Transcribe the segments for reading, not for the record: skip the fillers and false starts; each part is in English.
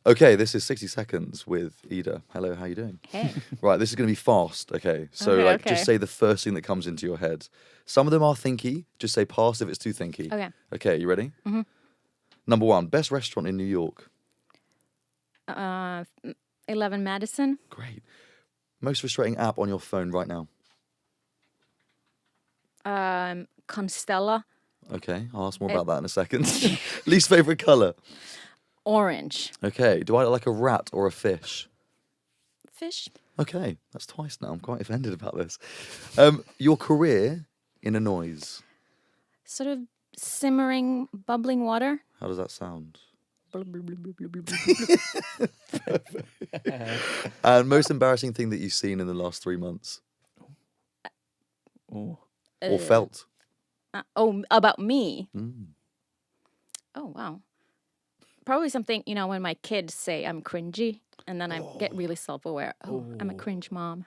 Okay, this is 60 Seconds with Ida. Hello, how you doing? Hey. Right, this is going to be fast, okay? So, Okay. just say the first thing that comes into your head. Some of them are thinky. Just say pass if it's too thinky. Okay. Okay, you ready? Mm-hmm. Number 1, best restaurant in New York. 11 Madison. Great. Most frustrating app on your phone right now. Constella. Okay, I'll ask more about that in a second. Least favorite color. Orange. Okay, do I like a rat or a fish? Fish. Okay, that's twice now. I'm quite offended about this. Your career in a noise. Sort of simmering, bubbling water. How does that sound? Blub, blub, blub, blub, blub, blub, blub. And most embarrassing thing that you've seen in the last 3 months Oh. or felt. About me. Mm. Oh, wow. Probably something, when my kids say I'm cringy, and then I get really self-aware. I'm a cringe mom.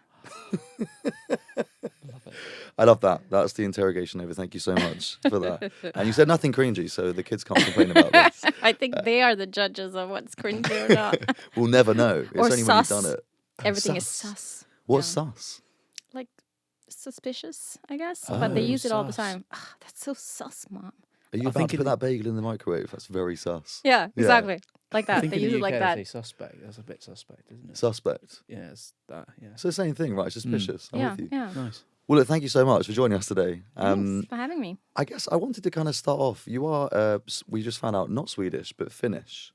I love that. That's the interrogation over. Thank you so much for that. And you said nothing cringy, so the kids can't complain about this. I think they are the judges of what's cringy or not. We'll never know. It's Or only sus. when you've done it. Everything is Sus. sus. What's Yeah. sus? Like, suspicious, I guess. But they use it all the sus. time. That's so sus, mom. Are you I about think to put in- that bagel in the microwave? That's very sus. Yeah, exactly. Like I that. think They in use the it like UK that. they say suspect. That's a bit suspect, isn't it? Suspect. Yeah, it's that. Yeah. It's the same thing, right? Suspicious. I'm Yeah, with you. yeah. Nice. Well, look, thank you so much for joining us today. Thanks for having me. I guess I wanted to kind of start off. You are, we just found out, not Swedish, but Finnish.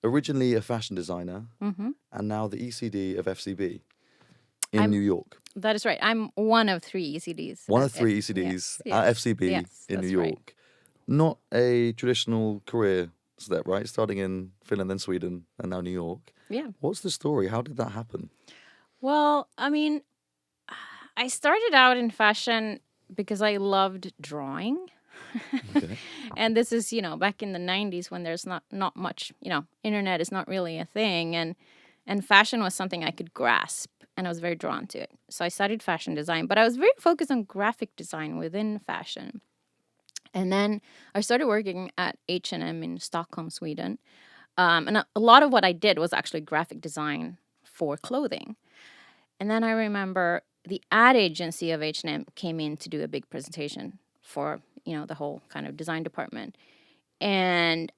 Originally a fashion designer, and now the ECD of FCB in New York. That is right. I'm one of 3 ECDs. One at of 3 F- ECDs yes, at yes, FCB yes, in New that's York. right. Not a traditional career step, right? Starting in Finland, then Sweden, and now New York. Yeah. What's the story? How did that happen? Well, I mean, I started out in fashion because I loved drawing. Okay. And this is, back in the 90s when there's not much, internet is not really a thing. And fashion was something I could grasp, and I was very drawn to it. So I studied fashion design, but I was very focused on graphic design within fashion. And then I started working at H&M in Stockholm, Sweden. And a lot of what I did was actually graphic design for clothing. And then I remember the ad agency of H&M came in to do a big presentation for, the whole kind of design department. And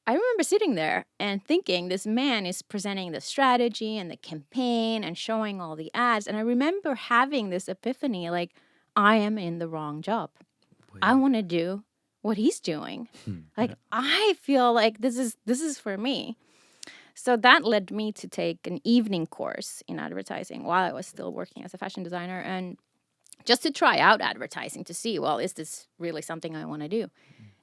I remember sitting there and thinking this man is presenting the strategy and the campaign and showing all the ads. And I remember having this epiphany, like, I am in the wrong job. I want to do what he's doing. Like, I feel like this is for me. So that led me to take an evening course in advertising while I was still working as a fashion designer, and just to try out advertising to see, well, is this really something I want to do?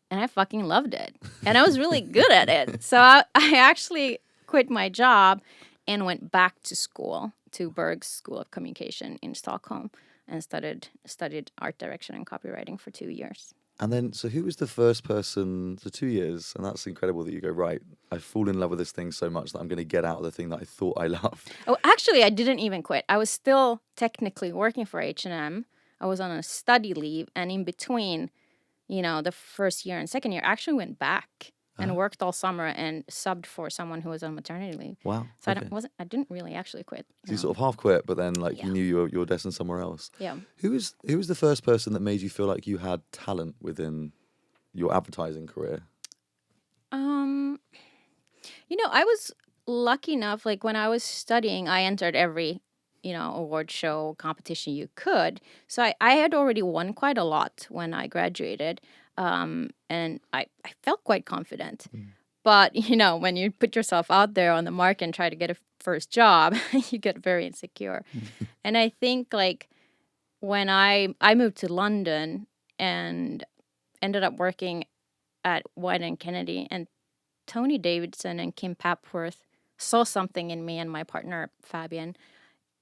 And I fucking loved it. And I was really good at it. So I actually quit my job and went back to school, to Berg's School of Communication in Stockholm, and studied art direction and copywriting for 2 years. And then, so who was the first person, so 2 years, and that's incredible that you go, right, I fall in love with this thing so much that I'm going to get out of the thing that I thought I loved. Oh, actually, I didn't even quit. I was still technically working for H&M. I was on a study leave, and in between, the first year and second year, I actually went back and worked all summer and subbed for someone who was on maternity leave. Wow. So okay. I didn't really actually quit. So you sort of half quit, but then you knew you were destined somewhere else. Yeah. Who was the first person that made you feel like you had talent within your advertising career? I was lucky enough, like when I was studying, I entered every, award show competition you could. So I had already won quite a lot when I graduated. And I felt quite confident. But, when you put yourself out there on the market and try to get a first job, you get very insecure. And I think, when I moved to London and ended up working at Wyden Kennedy, and Tony Davidson and Kim Papworth saw something in me and my partner, Fabian.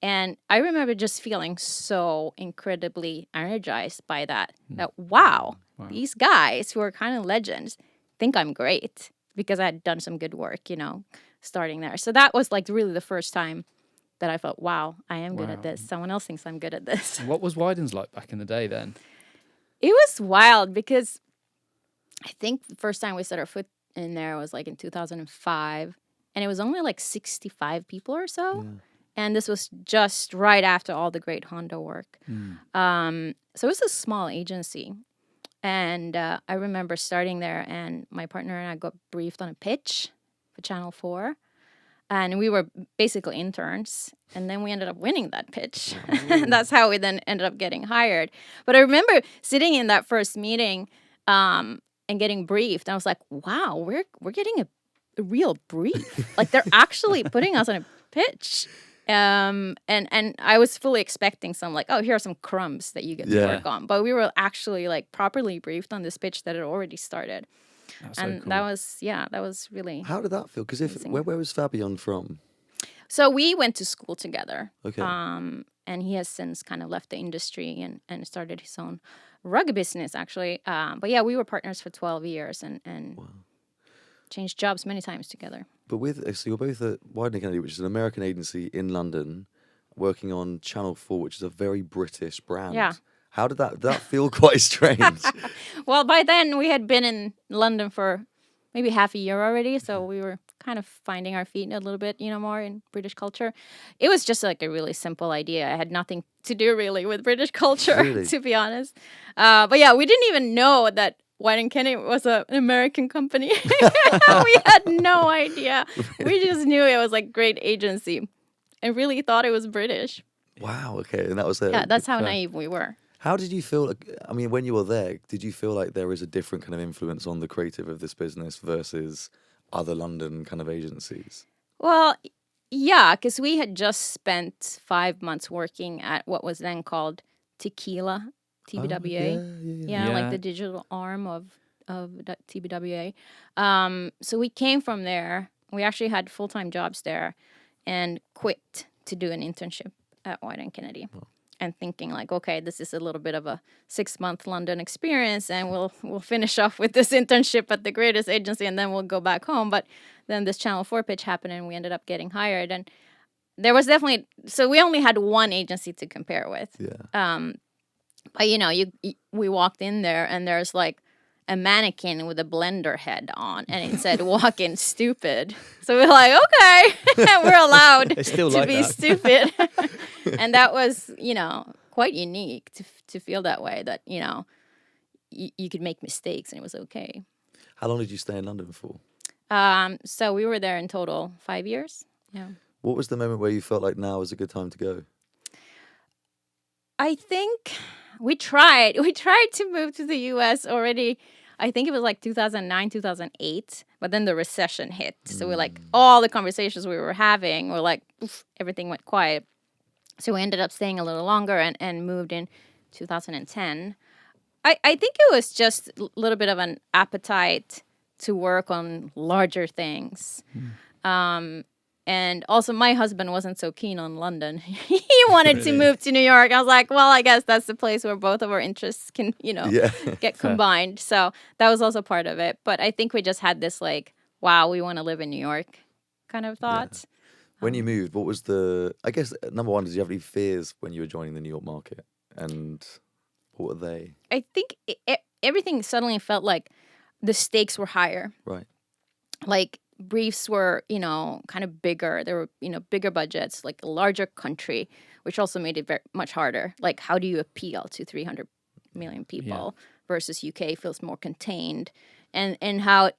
And I remember just feeling so incredibly energized by that. That, wow, these guys who are kind of legends think I'm great because I had done some good work, starting there. So that was really the first time that I felt, wow, I am good at this. Someone else thinks I'm good at this. What was Wyden's like back in the day then? It was wild because I think the first time we set our foot in there was in 2005. and it was only like 65 people or so. And this was just right after all the great Honda work. So it was a small agency. And I remember starting there, and my partner and I got briefed on a pitch for Channel 4. And we were basically interns. And then we ended up winning that pitch. That's how we then ended up getting hired. But I remember sitting in that first meeting and getting briefed. And I was like, wow, we're getting a real brief. Like, they're actually putting us on a pitch. And I was fully expecting some, like, oh, here are some crumbs that you get to work on. But we were actually, like, properly briefed on this pitch that had already started. That's And so cool. that was really... How did that feel? Because where was Fabian from? So we went to school together. Okay. And he has since kind of left the industry and started his own rug business, actually. But yeah, we were partners for 12 years and changed jobs many times together. But so you're both at Wyden Kennedy, which is an American agency in London, working on Channel 4, which is a very British brand. Yeah. How did that feel quite strange? Well, by then we had been in London for maybe half a year already, so we were kind of finding our feet a little bit, more in British culture. It was just like a really simple idea. I had nothing to do really with British culture, Really? to be honest. But yeah, we didn't even know that Wyden Kennedy was an American company. We had no idea. We just knew it was like great agency and really thought it was British. Wow, okay. And that was it. Yeah, that's how naive we were. How did you feel? I mean, when you were there, did you feel like there is a different kind of influence on the creative of this business versus other London kind of agencies? Well, yeah, because we had just spent 5 months working at what was then called Tequila, TBWA. Yeah. Like the digital arm of TBWA. So we came from there. We actually had full-time jobs there and quit to do an internship at Wyden Kennedy. And thinking like, okay, this is a little bit of a 6-month London experience, and we'll finish off with this internship at the greatest agency, and then we'll go back home. But then this Channel 4 pitch happened, and we ended up getting hired. And there was definitely, so we only had one agency to compare with. Yeah. But we walked in there, and there's like a mannequin with a blender head on, and it said "Walk in stupid." So we're like, okay, we're allowed They still to like be that. stupid. And that was, quite unique to feel that way, that, you could make mistakes and it was okay. How long did you stay in London for? So we were there in total 5 years. Yeah. What was the moment where you felt like now is a good time to go? I think we tried to move to the US already. I think it was like 2009, 2008, but then the recession hit. So we're like, all the conversations we were having were like, oof, everything went quiet. So we ended up staying a little longer and moved in 2010. I think it was just a little bit of an appetite to work on larger things. And also my husband wasn't so keen on London. He wanted to move to New York. I was like, well, I guess that's the place where both of our interests can, get combined. So that was also part of it. But I think we just had this like, wow, we want to live in New York kind of thought. When you moved, what was I guess, number one, did you have any fears when you were joining the New York market? And what were they? I think everything suddenly felt like the stakes were higher. Right. Like briefs were, kind of bigger. There were, bigger budgets, like a larger country, which also made it very much harder. Like, how do you appeal to 300 million people versus UK feels more contained? And how,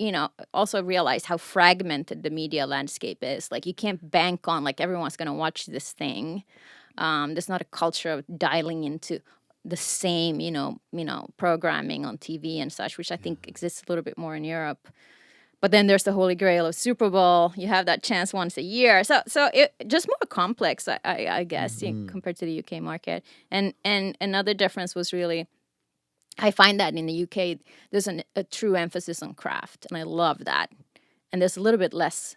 also realized how fragmented the media landscape is. Like, you can't bank on, like, everyone's going to watch this thing. There's not a culture of dialing into the same, programming on TV and such, which I think exists a little bit more in Europe. But then there's the holy grail of Super Bowl. You have that chance once a year. So it just more complex, I guess, compared to the UK market. And another difference was really, I find that in the UK, there's a true emphasis on craft, and I love that. And there's a little bit less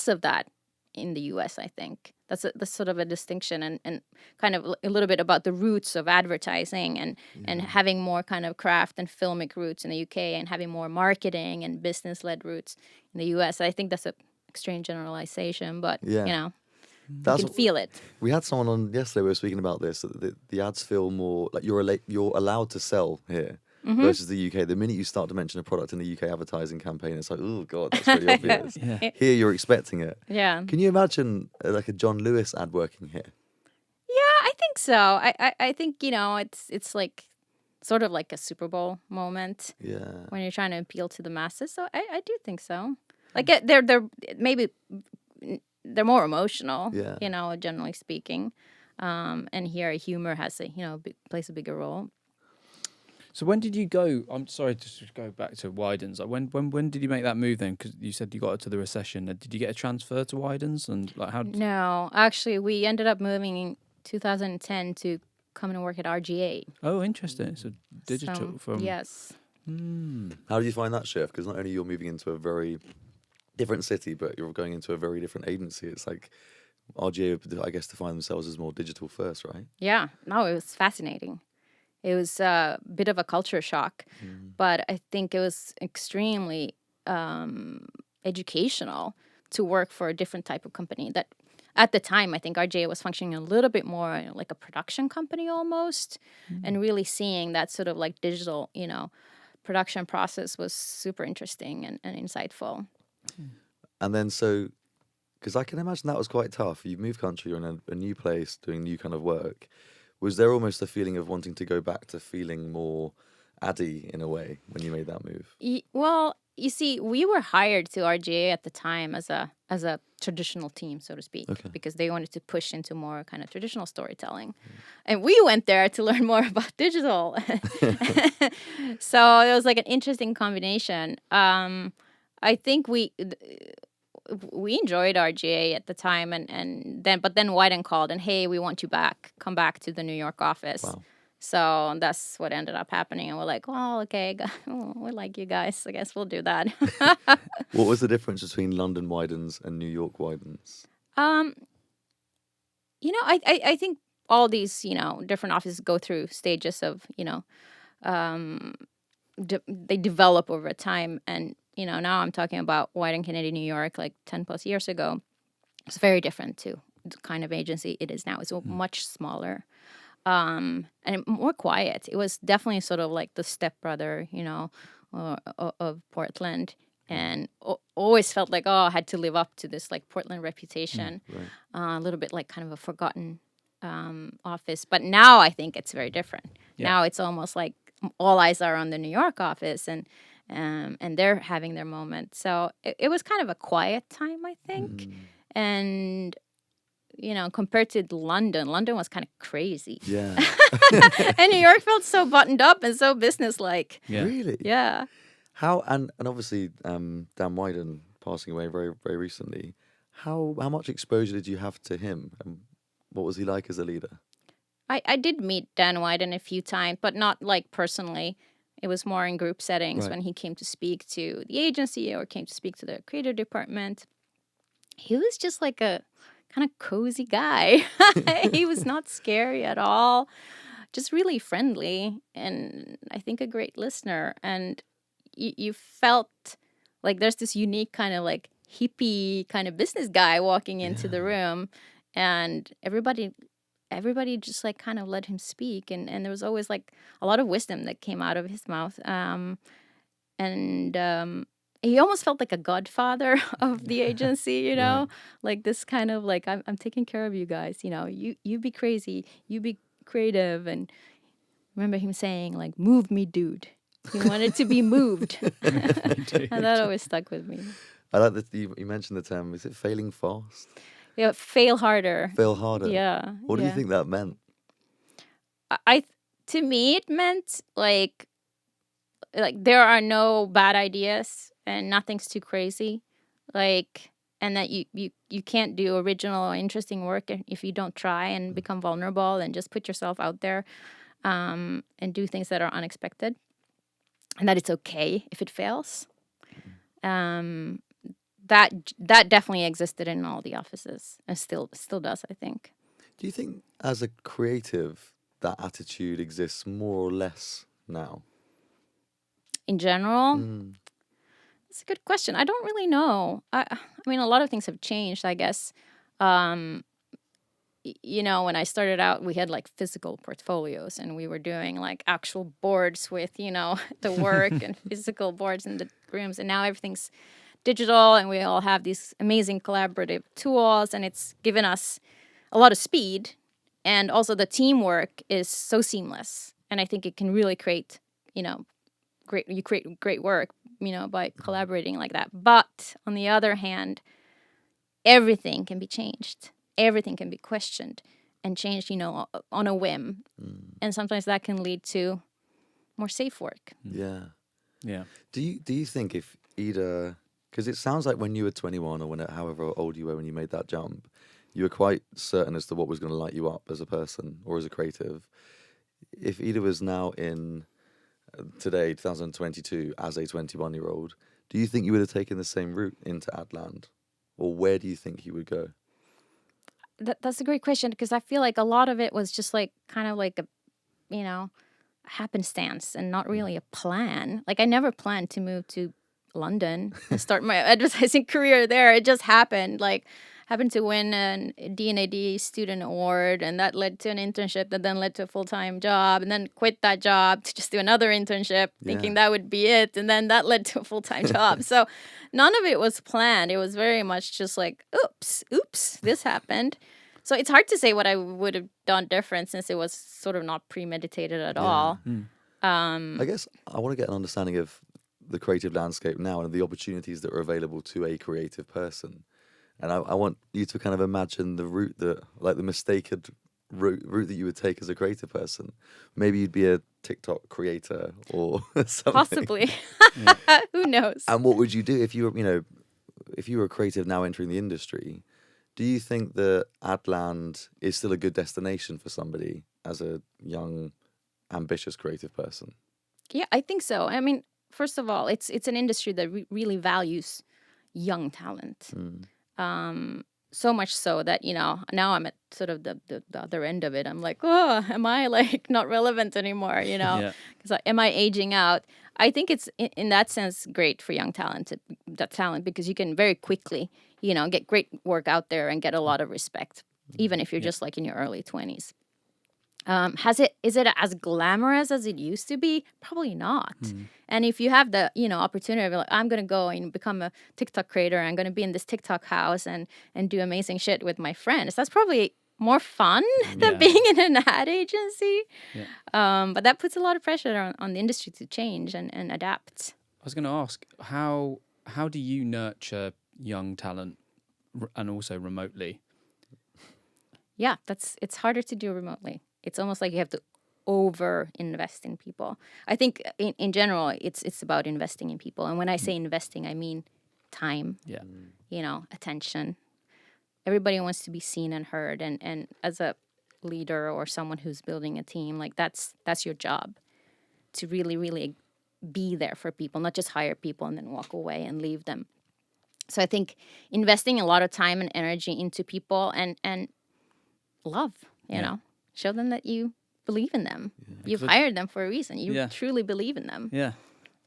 of that in the US, I think. That's sort of a distinction, and kind of a little bit about the roots of advertising and having more kind of craft and filmic roots in the UK, and having more marketing and business-led roots in the US. I think that's a extreme generalization, but, you can feel it. We had someone on yesterday, we were speaking about this, that the ads feel more like you're allowed to sell here. versus the UK. The minute you start to mention a product in the UK advertising campaign, it's like, oh god, that's really obvious. Yeah. Here you're expecting it. Yeah. Can you imagine like a John Lewis ad working here? Yeah, I think so. I think, you know, it's like sort of like a Super Bowl moment Yeah. when you're trying to appeal to the masses. So I do think so. Like they're maybe they're more emotional, Yeah. you know, generally speaking. And here humor has plays a bigger role. So when did you go? I'm sorry to go back to Wyden's. Like when did you make that move then? Because you said you got to the recession. Did you get a transfer to Wyden's and like how? No, actually, we ended up moving in 2010 to come and work at RGA. Oh, interesting. So digital from yes. How do you find that shift? Because not only you're moving into a very different city, but you're going into a very different agency. It's like RGA, I guess, define themselves as more digital first, right? Yeah. No, it was fascinating. It was a bit of a culture shock, but I think it was extremely educational to work for a different type of company that at the time, I think RGA was functioning a little bit more like a production company almost, and really seeing that sort of like digital, you know, production process was super interesting and insightful. And then so, because I can imagine that was quite tough. You move country, you're in a new place, doing new kind of work. Was there almost a feeling of wanting to go back to feeling more Addy in a way when you made that move? Well, you see, we were hired to RGA at the time as a traditional team, so to speak, because they wanted to push into more kind of traditional storytelling. And we went there to learn more about digital. So it was like an interesting combination. I think we enjoyed RGA at the time, and then Wyden called and, hey, we want you back. Come back to the New York office. Wow. So that's what ended up happening. And we're like, well, okay, we like you guys. I guess we'll do that. What was the difference between London Widens and New York Widens? You know, I think all these, you know, different offices go through stages of, you know, they develop over time. And, you know, now I'm talking about Wyden Kennedy, New York, like 10 plus years ago. It's very different to the kind of agency it is now. It's much smaller. And more quiet. It was definitely sort of like the stepbrother, you know, of Portland, and always felt like, I had to live up to this like Portland reputation. Right. A little bit like kind of a forgotten office, but now I think it's very different. Yeah. Now it's almost like all eyes are on the New York office, and they're having their moment. So it was kind of a quiet time, I think, and. You know, compared to London was kind of crazy. Yeah. And New York felt so buttoned up and so businesslike. Yeah. Really? Yeah. How and obviously Dan Wieden passing away very, very recently. How much exposure did you have to him, and what was he like as a leader? I did meet Dan Wieden a few times, but not like personally. It was more in group settings when he came to speak to the agency or came to speak to the creative department. He was just like a kind of cozy guy. He was not scary at all, just really friendly, and I think a great listener. And you felt like there's this unique kind of like hippie kind of business guy walking into the room, and everybody just like kind of let him speak, and there was always like a lot of wisdom that came out of his mouth. He almost felt like a godfather of the agency, you know, like this kind of like, I'm taking care of you guys, you know, you be crazy, you be creative. And remember him saying like, move me, dude. He wanted to be moved. And that always stuck with me. I like that you mentioned the term, is it failing fast? Yeah, fail harder. Fail harder. Yeah. What do you think that meant? To me, it meant like there are no bad ideas and nothing's too crazy, like, and that you can't do original or interesting work if you don't try and become vulnerable and just put yourself out there, and do things that are unexpected, and that it's okay if it fails. That definitely existed in all the offices and still does, I think. Do you think as a creative that attitude exists more or less now? In general, it's a good question. I don't really know. I mean, a lot of things have changed, I guess. you know, when I started out, we had like physical portfolios and we were doing like actual boards with, you know, the work and physical boards in the rooms. And now everything's digital and we all have these amazing collaborative tools, and it's given us a lot of speed. And also the teamwork is so seamless. And I think it can really create, you know, create great work, you know, by collaborating like that. But on the other hand, everything can be changed. Everything can be questioned and changed, you know, on a whim. And sometimes that can lead to more safe work. Yeah. Yeah. Do you think if Ida, because it sounds like when you were 21 or however old you were when you made that jump, you were quite certain as to what was going to light you up as a person or as a creative. If Ida was now in today, 2022, as a 21-year-old, do you think you would have taken the same route into Adland? Or where do you think you would go? That's a great question, because I feel like a lot of it was just like kind of like a, you know, happenstance and not really a plan. Like I never planned to move to London and start my advertising career there. It just happened. Like happened to win a D&AD student award, and that led to an internship that then led to a full-time job, and then quit that job to just do another internship, thinking that would be it, and then that led to a full-time job. So none of it was planned. It was very much just like, oops, this happened. So it's hard to say what I would have done different, since it was sort of not premeditated at all. I guess I want to get an understanding of the creative landscape now and the opportunities that are available to a creative person. And I want you to kind of imagine the route that, like the mistaken route that you would take as a creative person. Maybe you'd be a TikTok creator or something. Possibly. Who knows? And what would you do if you were, you know, if you were a creative now entering the industry? Do you think that Adland is still a good destination for somebody as a young, ambitious creative person? Yeah, I think so. I mean, first of all, it's an industry that really values young talent. So much so that, you know, now I'm at sort of the other end of it. I'm like, oh, am I like not relevant anymore, you know? Because am I aging out? I think it's in that sense great for young talent because you can very quickly, you know, get great work out there and get a lot of respect, even if you're just like in your early 20s. Is it as glamorous as it used to be? Probably not. And if you have the, you know, opportunity of like, I'm going to go and become a TikTok creator, I'm going to be in this TikTok house and do amazing shit with my friends, that's probably more fun than being in an ad agency. But that puts a lot of pressure on the industry to change and adapt. I was going to ask, how do you nurture young talent and also remotely? Yeah, it's harder to do remotely. It's almost like you have to over-invest in people. I think in general, it's about investing in people. And when I say investing, I mean time, you know, attention. Everybody wants to be seen and heard. And as a leader or someone who's building a team, like that's your job, to really, really be there for people, not just hire people and then walk away and leave them. So I think investing a lot of time and energy into people and love, you know. Show them that you believe in them. You've hired them for a reason. You truly believe in them.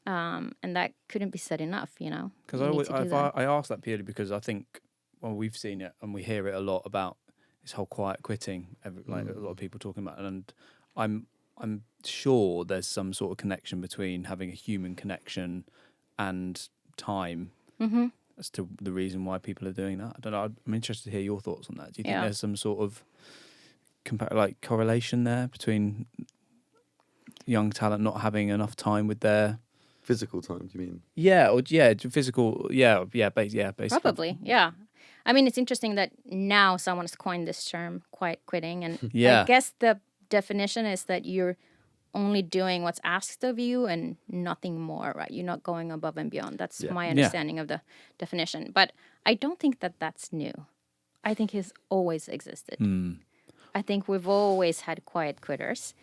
And that couldn't be said enough, you know. Because I ask that purely because I think, well, we've seen it and we hear it a lot about this whole quiet quitting. Like a lot of people talking about it, and I'm sure there's some sort of connection between having a human connection and time as to the reason why people are doing that. I don't know. I'm interested to hear your thoughts on that. Do you think there's some sort of correlation there between young talent not having enough time with their physical time? Do you mean? Physical. Basically. Probably, yeah. I mean, it's interesting that now someone's coined this term, quiet quitting, and I guess the definition is that you're only doing what's asked of you and nothing more, right? You're not going above and beyond. That's my understanding of the definition. But I don't think that that's new. I think it's always existed. I think we've always had quiet quitters.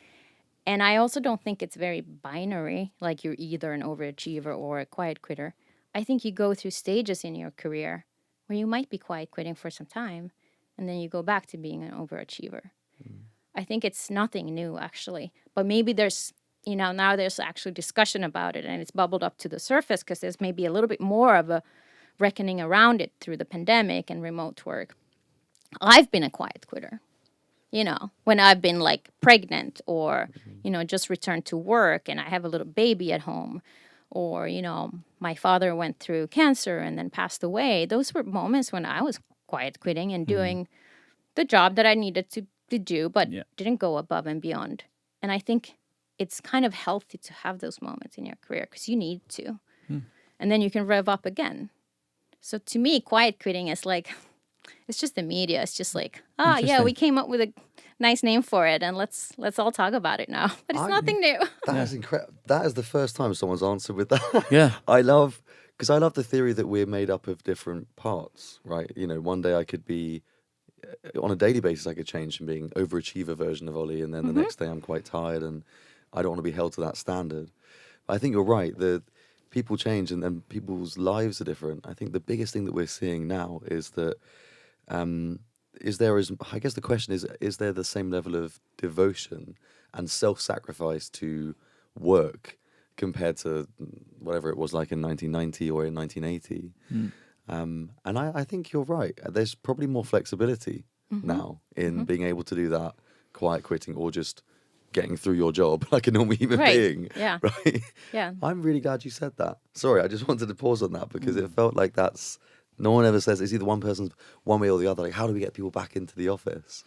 And I also don't think it's very binary, like you're either an overachiever or a quiet quitter. I think you go through stages in your career where you might be quiet quitting for some time, and then you go back to being an overachiever. I think it's nothing new, actually. But maybe there's, you know, now there's actually discussion about it, and it's bubbled up to the surface because there's maybe a little bit more of a reckoning around it through the pandemic and remote work. I've been a quiet quitter. you know, when I've been like pregnant or, you know, just returned to work and I have a little baby at home, or, you know, my father went through cancer and then passed away. Those were moments when I was quiet quitting and doing the job that I needed to do, but didn't go above and beyond. And I think it's kind of healthy to have those moments in your career because you need to. And then you can rev up again. So to me, quiet quitting is like, it's just the media. It's just like, yeah, we came up with a nice name for it, and let's all talk about it now. But it's nothing new. That is incredible. That is the first time someone's answered with that. Yeah. I love the theory that we're made up of different parts, right? You know, one day I could be, on a daily basis, I could change from being overachiever version of Ollie, and then the next day I'm quite tired and I don't want to be held to that standard. But I think you're right. The people change and people's lives are different. I think the biggest thing that we're seeing now is that I guess the question is there the same level of devotion and self-sacrifice to work compared to whatever it was like in 1990 or in 1980? And I think you're right. There's probably more flexibility now in being able to do that quiet quitting or just getting through your job like a normal human being. Yeah. Right? Yeah. I'm really glad you said that. Sorry, I just wanted to pause on that because it felt like no one ever says it's either one person's one way or the other. Like, how do we get people back into the office?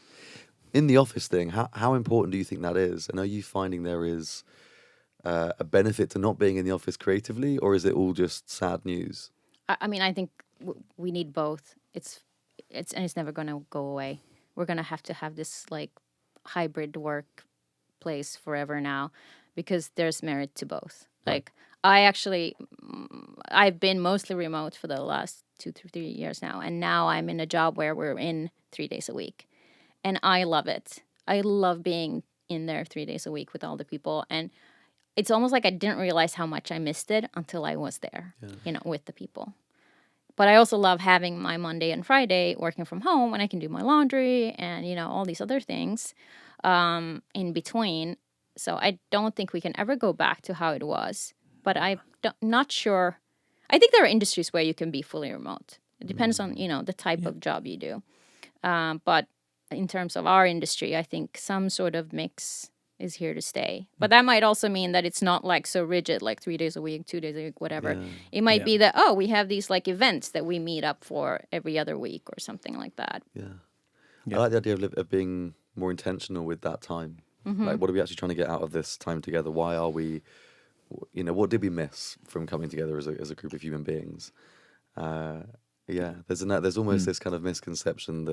In the office thing, how important do you think that is? And are you finding there is a benefit to not being in the office creatively, or is it all just sad news? I mean, I think we need both. It's never going to go away. We're going to have this like hybrid workplace forever now because there's merit to both. Right. Like I've been mostly remote for the last 2 to 3 years now, and now I'm in a job where we're in 3 days a week, and I love it. I love being in there 3 days a week with all the people, and it's almost like I didn't realize how much I missed it until I was there, you know, with the people. But I also love having my Monday and Friday working from home when I can do my laundry and, you know, all these other things in between. So I don't think we can ever go back to how it was. But I'm not sure. I think there are industries where you can be fully remote. It depends on, you know, the type of job you do. But in terms of our industry, I think some sort of mix is here to stay. But that might also mean that it's not like so rigid, like 3 days a week, 2 days a week, whatever. Yeah. It might be that, we have these like events that we meet up for every other week or something like that. Yeah. I like the idea of being more intentional with that time. Like, what are we actually trying to get out of this time together? Why are we, you know, what did we miss from coming together as a group of human beings? There's almost this kind of misconception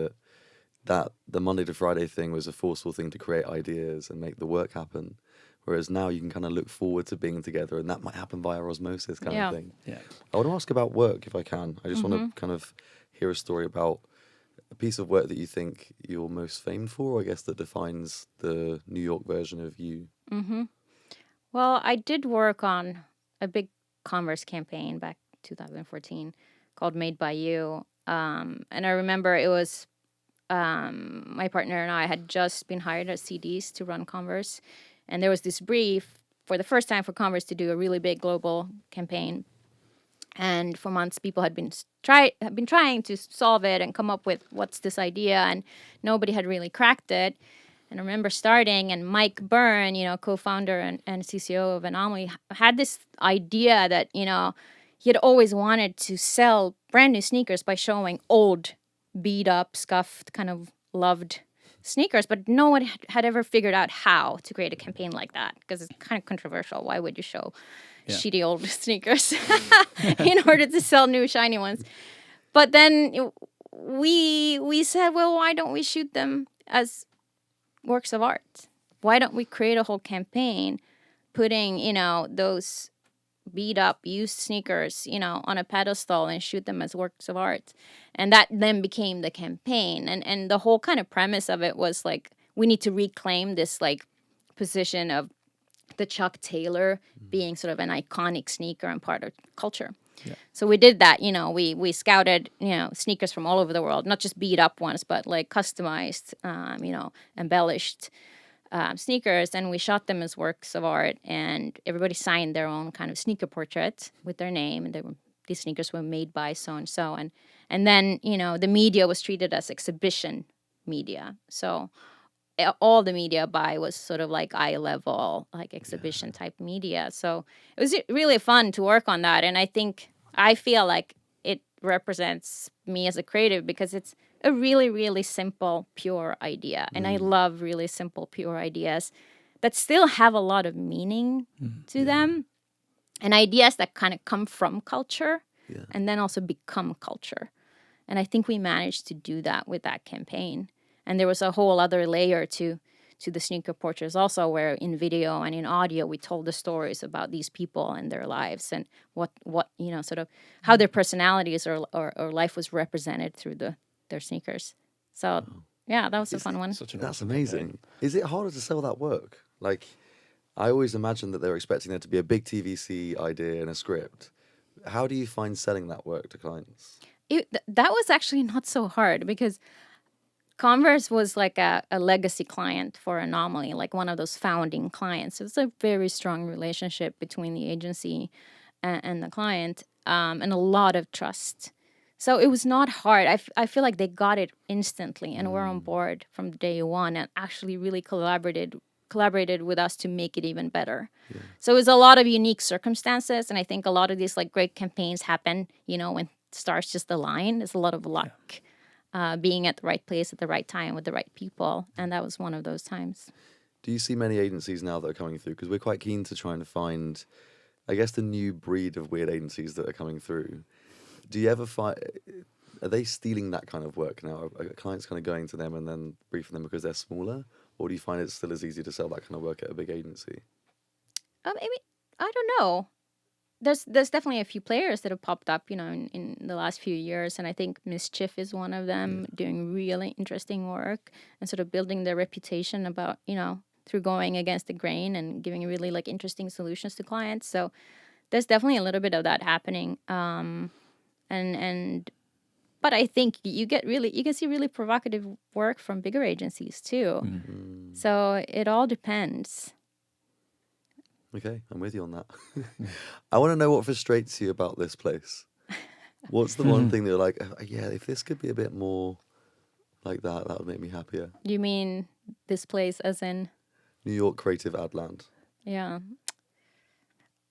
that the Monday to Friday thing was a forceful thing to create ideas and make the work happen. Whereas now you can kind of look forward to being together, and that might happen via osmosis kind of thing. Yeah. I want to ask about work if I can. I just want to kind of hear a story about a piece of work that you think you're most famed for, I guess, that defines the New York version of you. Well, I did work on a big Converse campaign back 2014 called Made by You. And I remember it was my partner and I had just been hired as CDs to run Converse. And there was this brief for the first time for Converse to do a really big global campaign. And for months, people had been trying to solve it and come up with what's this idea, and nobody had really cracked it. And I remember starting, and Mike Byrne, you know, co-founder and CCO of Anomaly, had this idea that, you know, he had always wanted to sell brand new sneakers by showing old, beat up, scuffed, kind of loved sneakers, but no one had ever figured out how to create a campaign like that because it's kind of controversial. Why would you show shitty old sneakers in order to sell new shiny ones? But then we said, well, why don't we shoot them as works of art? Why don't we create a whole campaign putting, you know, those beat up used sneakers, you know, on a pedestal and shoot them as works of art? And that then became the campaign. And the whole kind of premise of it was like, we need to reclaim this like position of the Chuck Taylor being sort of an iconic sneaker and part of culture. Yeah. So we did that, you know, we scouted, you know, sneakers from all over the world, not just beat up ones, but like customized, you know, embellished sneakers, and we shot them as works of art, and everybody signed their own kind of sneaker portrait with their name, and these sneakers were made by so-and-so, and then, you know, the media was treated as exhibition media. So all the media buy was sort of like eye level, like exhibition type media. So it was really fun to work on that. And I feel like it represents me as a creative because it's a really, really simple, pure idea. And I love really simple, pure ideas that still have a lot of meaning to them, and ideas that kind of come from culture and then also become culture. And I think we managed to do that with that campaign. And there was a whole other layer to the sneaker portraits also, where in video and in audio we told the stories about these people and their lives and what sort of how their personalities or life was represented through their sneakers. So that was a fun one. That's amazing. Is it harder to sell that work? Like, I always imagined that they were expecting there to be a big TVC idea and a script. How do you find selling that work to clients? That was actually not so hard because Converse was like a legacy client for Anomaly, like one of those founding clients. It was a very strong relationship between the agency and the client, and a lot of trust. So it was not hard. I feel like they got it instantly and were on board from day one and actually really collaborated with us to make it even better. Yeah. So it was a lot of unique circumstances, and I think a lot of these like great campaigns happen, when stars just align. There's a lot of luck. Being at the right place at the right time with the right people. And that was one of those times. Do you see many agencies now that are coming through? Because we're quite keen to try and find, I guess, the new breed of weird agencies that are coming through. Do you ever find, are they stealing that kind of work now? Are clients kind of going to them and then briefing them because they're smaller? Or do you find it's still as easy to sell that kind of work at a big agency? Maybe, I don't know. There's definitely a few players that have popped up, in the last few years. And I think Mischief is one of them, doing really interesting work and sort of building their reputation about, through going against the grain and giving really like interesting solutions to clients. So there's definitely a little bit of that happening. But I think you can see really provocative work from bigger agencies too. Mm-hmm. So it all depends. Okay, I'm with you on that. I want to know what frustrates you about this place. What's the one thing that you're like, if this could be a bit more like that would make me happier? You mean this place as in? New York Creative Ad Land. Yeah.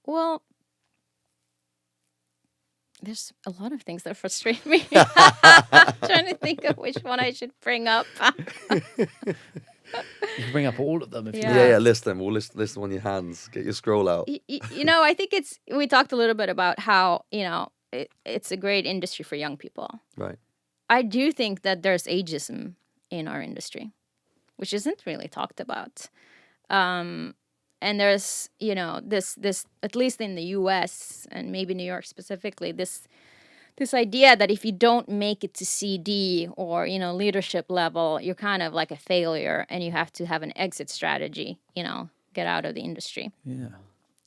Well, there's a lot of things that frustrate me. Trying to think of which one I should bring up. You can bring up all of them if you want. Yeah, list them. We'll list them on your hands. Get your scroll out. I think we talked a little bit about how, it's a great industry for young people. Right. I do think that there's ageism in our industry, which isn't really talked about. And there's, this, at least in the US and maybe New York specifically, this idea that if you don't make it to CD or, leadership level, you're kind of like a failure and you have to have an exit strategy, get out of the industry. Yeah.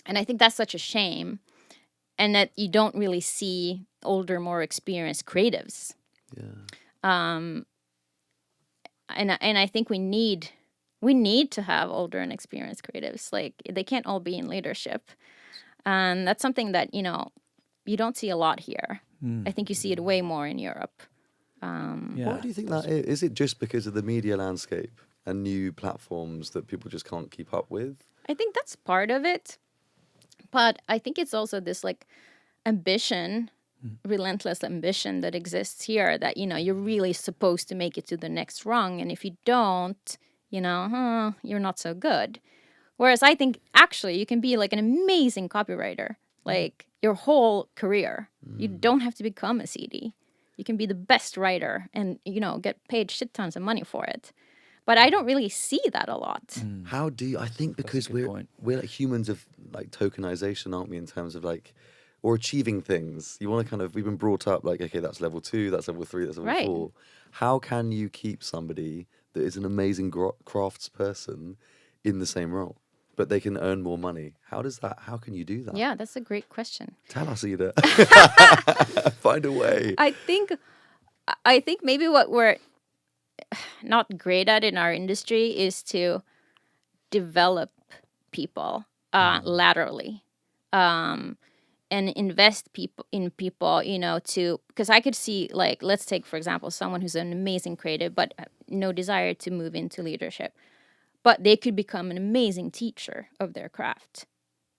And I think that's such a shame. And that you don't really see older, more experienced creatives. Yeah. And I think we need to have older and experienced creatives. Like, they can't all be in leadership. And that's something that, you don't see a lot here. I think you see it way more in Europe. Why do you think that is? Is it just because of the media landscape and new platforms that people just can't keep up with? I think that's part of it. But I think it's also this like ambition, relentless ambition that exists here that, you're really supposed to make it to the next rung. And if you don't, you're not so good. Whereas I think actually you can be like an amazing copywriter, like your whole career. You don't have to become a CD. You can be the best writer and, get paid shit tons of money for it. But I don't really see that a lot. How do you, I think because we're like humans of like tokenization, aren't we, in terms of like, or achieving things. You want to we've been brought up like, okay, that's level 2, that's level 3, that's level 4. How can you keep somebody that is an amazing crafts person in the same role, but they can earn more money? How can you do that? Yeah, that's a great question. Tell us, Ida. Find a way. I think maybe what we're not great at in our industry is to develop people laterally. and invest in people, you know, because I could see, like, let's take, for example, someone who's an amazing creative, but no desire to move into leadership. But they could become an amazing teacher of their craft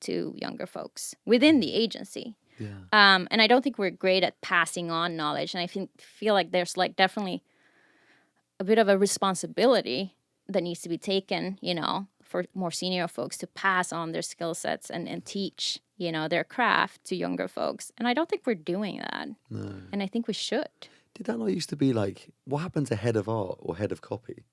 to younger folks within the agency. Yeah. And I don't think we're great at passing on knowledge. And I feel like there's like definitely a bit of a responsibility that needs to be taken, you know, for more senior folks to pass on their skill sets and teach, you know, their craft to younger folks. And I don't think we're doing that. No. And I think we should. Did that not used to be like, what happened to head of art or head of copy?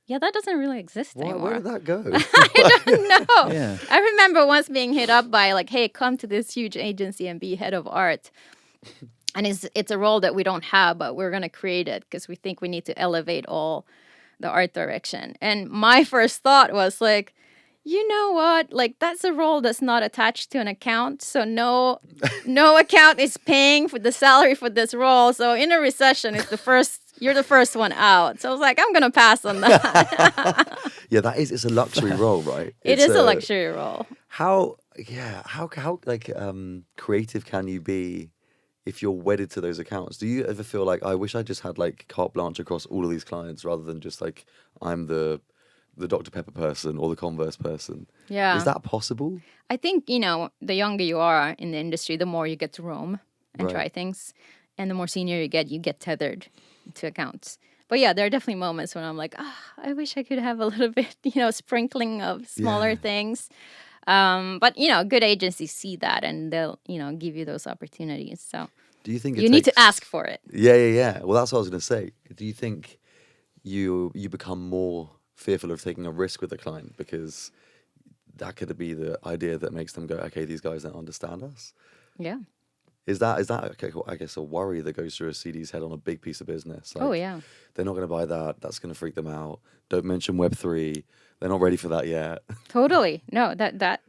Yeah, that doesn't really exist anymore. Where did that go? I don't know. Yeah. I remember once being hit up by like, hey, come to this huge agency and be head of art. And it's a role that we don't have, but we're going to create it because we think we need to elevate all the art direction. And my first thought was like, you know what? Like, that's a role that's not attached to an account. So no account is paying for the salary for this role. So in a recession, you're the first one out. So I was like, I'm going to pass on that. Yeah, it's a luxury role, right? It is a luxury role. How like creative can you be if you're wedded to those accounts? Do you ever feel like, I wish I just had like carte blanche across all of these clients rather than just like I'm the Dr. Pepper person or the Converse person? Yeah. Is that possible? I think, you know, the younger you are in the industry, the more you get to roam and try things. And the more senior you get tethered to accounts. But yeah, there are definitely moments when I'm like, I wish I could have a little bit, you know, sprinkling of smaller things. But, you know, good agencies see that and they'll, you know, give you those opportunities. So Do you think you need to ask for it. Yeah. Well, that's what I was going to say. Do you think you become more fearful of taking a risk with a client because that could be the idea that makes them go, okay, these guys don't understand us? Yeah. Is that okay, I guess a worry that goes through a CD's head on a big piece of business? Like, Yeah. They're not going to buy that. That's going to freak them out. Don't mention Web3. They're not ready for that yet. Totally. No, that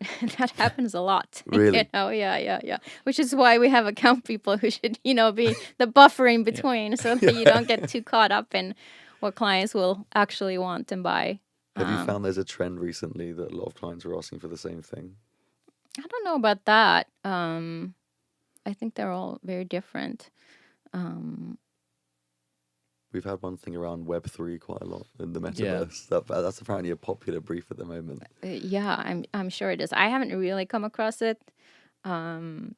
happens a lot. Really? You know, yeah. Which is why we have account people who should, you know, be the buffer in between so that you don't get too caught up in what clients will actually want and buy. Have you found there's a trend recently that a lot of clients are asking for the same thing? I don't know about that. I think they're all very different. We've had one thing around Web3 quite a lot in the metaverse. Yeah. That's apparently a popular brief at the moment. Yeah, I'm sure it is. I haven't really come across it, but I'm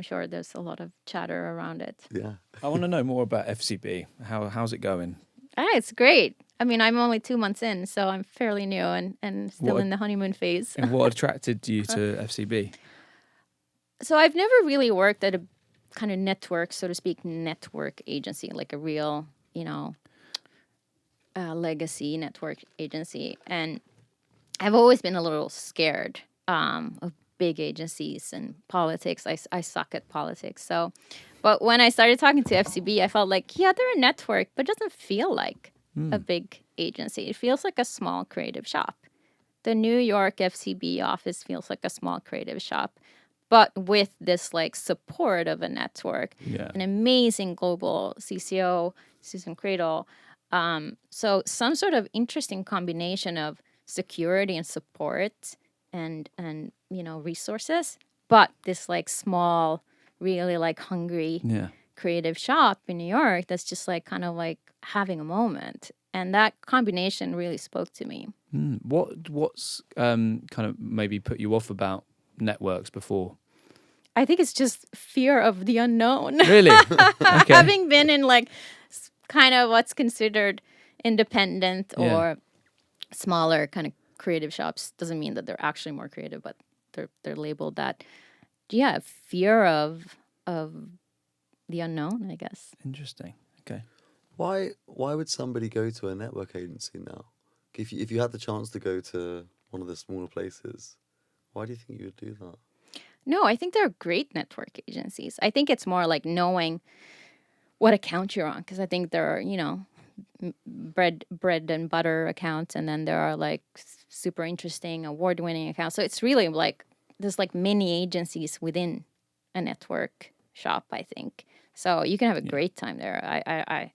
sure there's a lot of chatter around it. Yeah. I want to know more about FCB. How's it going? It's great. I mean, I'm only 2 months in, so I'm fairly new and still in the honeymoon phase. And what attracted you to FCB? So I've never really worked at a kind of network, so to speak, network agency, like a real, you know, legacy network agency. And I've always been a little scared of big agencies and politics. I suck at politics. But when I started talking to FCB, I felt like, yeah, they're a network, but it doesn't feel like a big agency. It feels like a small creative shop. The New York FCB office feels like a small creative shop, but with this like support of a network, an amazing global CCO, Susan Cradle. So some sort of interesting combination of security and support and you know, resources, but this like small, really like hungry creative shop in New York that's just like kind of like having a moment. And that combination really spoke to me. What's kind of maybe put you off about networks before? I think it's just fear of the unknown. Really? Okay. Having been in like kind of what's considered independent or smaller kind of creative shops doesn't mean that they're actually more creative, but they're labeled that. Yeah, fear of the unknown, I guess. Interesting. Okay. Why would somebody go to a network agency now? If you had the chance to go to one of the smaller places, why do you think you would do that? No, I think they're great network agencies. I think it's more like knowing what account you're on, because I think there are, you know, bread and butter accounts, and then there are like super interesting award-winning accounts. So it's really like there's like many agencies within a network shop, I think. So you can have a great time there. I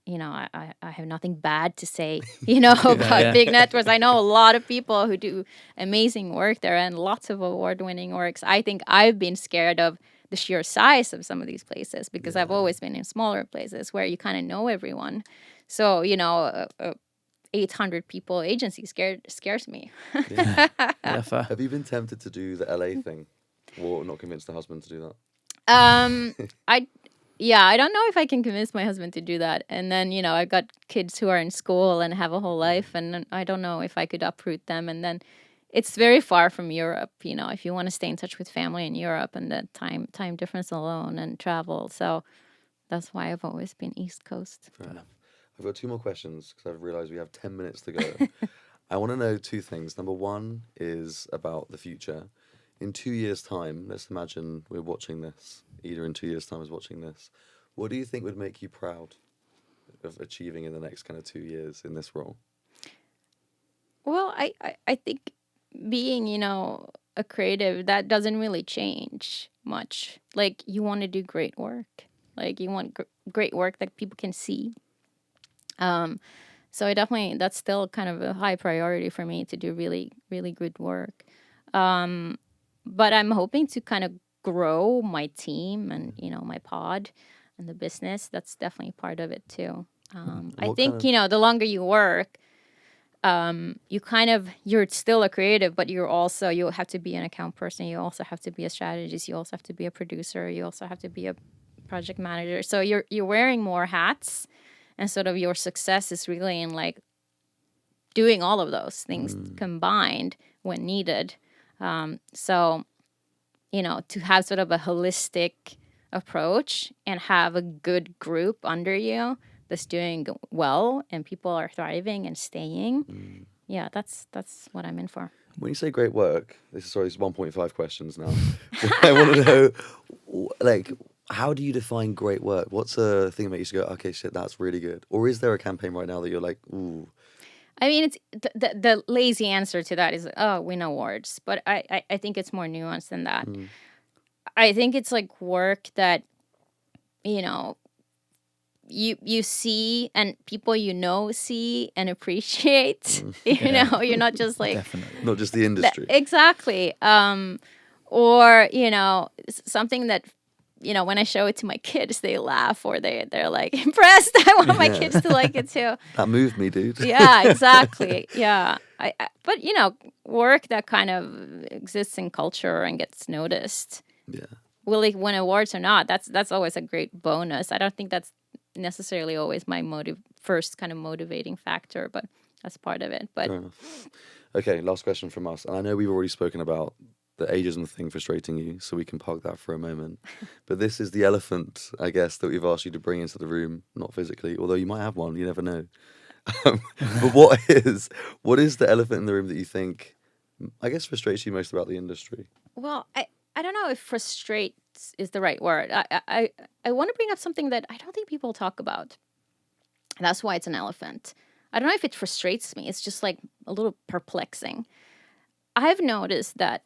have nothing bad to say, about big networks. I know a lot of people who do amazing work there and lots of award-winning works. I think I've been scared of the sheer size of some of these places because I've always been in smaller places where you kind of know everyone. So, 800 people agency scares me. Yeah, fair. Have you been tempted to do the LA thing, or not convinced the husband to do that? I don't know if I can convince my husband to do that. And then, I've got kids who are in school and have a whole life, and I don't know if I could uproot them. And then it's very far from Europe, if you want to stay in touch with family in Europe and the time difference alone and travel. So that's why I've always been East Coast. Fair enough. I've got 2 more questions because I've realised we have 10 minutes to go. I want to know 2 things. Number 1 is about the future. In 2 years' time, let's imagine we're watching this. Ida in 2 years' time is watching this. What do you think would make you proud of achieving in the next kind of 2 years in this role? Well, I think being, a creative, that doesn't really change much. Like, you want to do great work. Like, you want great work that people can see. So that's still kind of a high priority for me to do really, really good work. But I'm hoping to kind of grow my team and, my pod and the business. That's definitely part of it too. I think, the longer you work, you're still a creative, but you have to be an account person. You also have to be a strategist. You also have to be a producer. You also have to be a project manager. So you're wearing more hats, and sort of your success is really in like doing all of those things combined when needed. So, to have sort of a holistic approach and have a good group under you that's doing well and people are thriving and staying. Yeah, that's what I'm in for. When you say great work, it's 1.5 questions now. I want to know, like, how do you define great work? What's a thing that makes you go, okay, shit, that's really good? Or is there a campaign right now that you're like, ooh? I mean, it's the lazy answer to that is, win awards. But I think it's more nuanced than that. I think it's like work that, you see and people see and appreciate. You're not just like... Definitely. Not just the industry. Exactly. Or, something that... when I show it to my kids, they laugh or they're like impressed. I want my kids to like it too. That moved me, dude. Yeah, exactly. Yeah. But, work that kind of exists in culture and gets noticed. Yeah. Will it win awards or not? That's always a great bonus. I don't think that's necessarily always my first kind of motivating factor, but that's part of it. But Fair enough. Okay, last question from us. And I know we've already spoken about the ageism thing frustrating you, so we can park that for a moment. But this is the elephant, I guess, that we've asked you to bring into the room, not physically, although you might have one, you never know. But what is the elephant in the room that you think, I guess, frustrates you most about the industry? Well, I don't know if frustrates is the right word. I want to bring up something that I don't think people talk about. That's why it's an elephant. I don't know if it frustrates me. It's just like a little perplexing. I've noticed that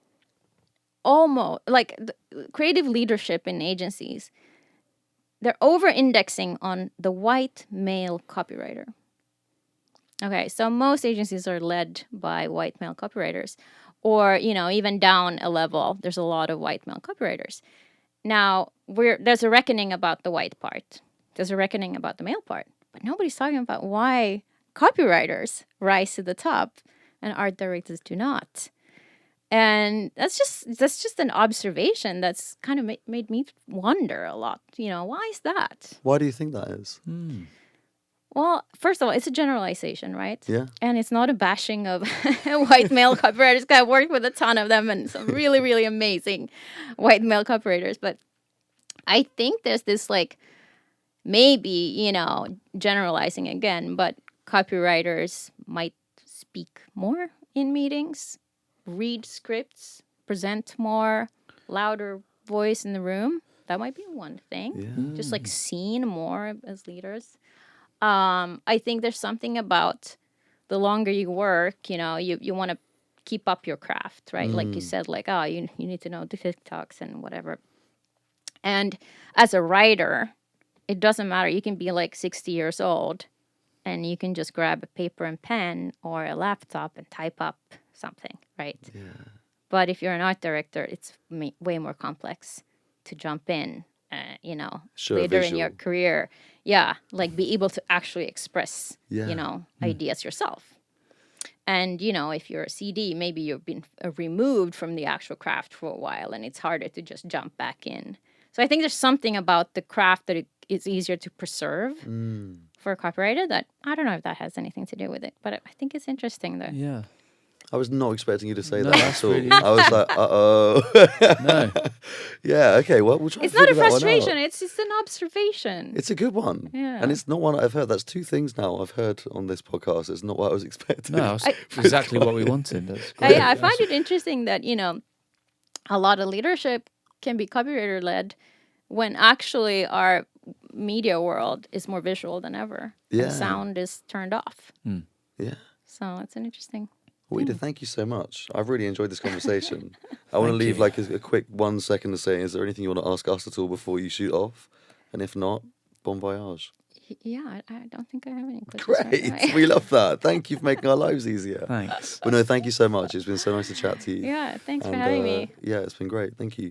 almost like the creative leadership in agencies, they're over-indexing on the white male copywriter. Okay, so most agencies are led by white male copywriters, or even down a level, there's a lot of white male copywriters. Now there's a reckoning about the white part, there's a reckoning about the male part, but nobody's talking about why copywriters rise to the top and art directors do not. And that's just an observation that's kind of made me wonder a lot. Why is that? Why do you think that is? Well, first of all, it's a generalization, right? Yeah. And it's not a bashing of white male copywriters. I've worked with a ton of them and some really, really amazing white male copywriters. But I think there's this like, maybe, generalizing again, but copywriters might speak more in meetings, read scripts, present more, louder voice in the room. That might be one thing. Yeah. Just like seen more as leaders. I think there's something about the longer you work, you want to keep up your craft, right? Like you said, like, you need to know the TikToks and whatever. And as a writer, it doesn't matter. You can be like 60 years old and you can just grab a paper and pen or a laptop and type up something, right? Yeah. But if you're an art director, it's way more complex to jump in, Show a later in your visual. career. Yeah, like be able to actually express, Yeah. ideas yourself. And, if you're a CD, maybe you've been removed from the actual craft for a while and it's harder to just jump back in. So I think there's something about the craft that it's easier to preserve for a copywriter that I don't know if that has anything to do with it, but I think it's interesting though. Yeah. I was not expecting you to say No, that that's at all. really I was like, uh-oh. No. Yeah, okay, well, we'll try It's to not a figure that one frustration, out. it's just an observation. It's a good one. Yeah. And it's not one I've heard. That's two things now I've heard on this podcast. It's not what I was expecting. No, it's exactly what we wanted. That's I great. find it interesting that, a lot of leadership can be copywriter led when actually our media world is more visual than ever. Yeah. And sound is turned off. Yeah. So it's an interesting. Ida, thank you so much. I've really enjoyed this conversation. I want to leave you. like a quick 1 second to say, is there anything you want to ask us at all before you shoot off? And if not, bon voyage. Yeah, I don't think I have any questions. Great. Right now. We love that. Thank you for making our lives easier. Thanks. But no, thank you so much. It's been so nice to chat to you. Yeah, thanks for And, having me. Yeah, it's been great. Thank you.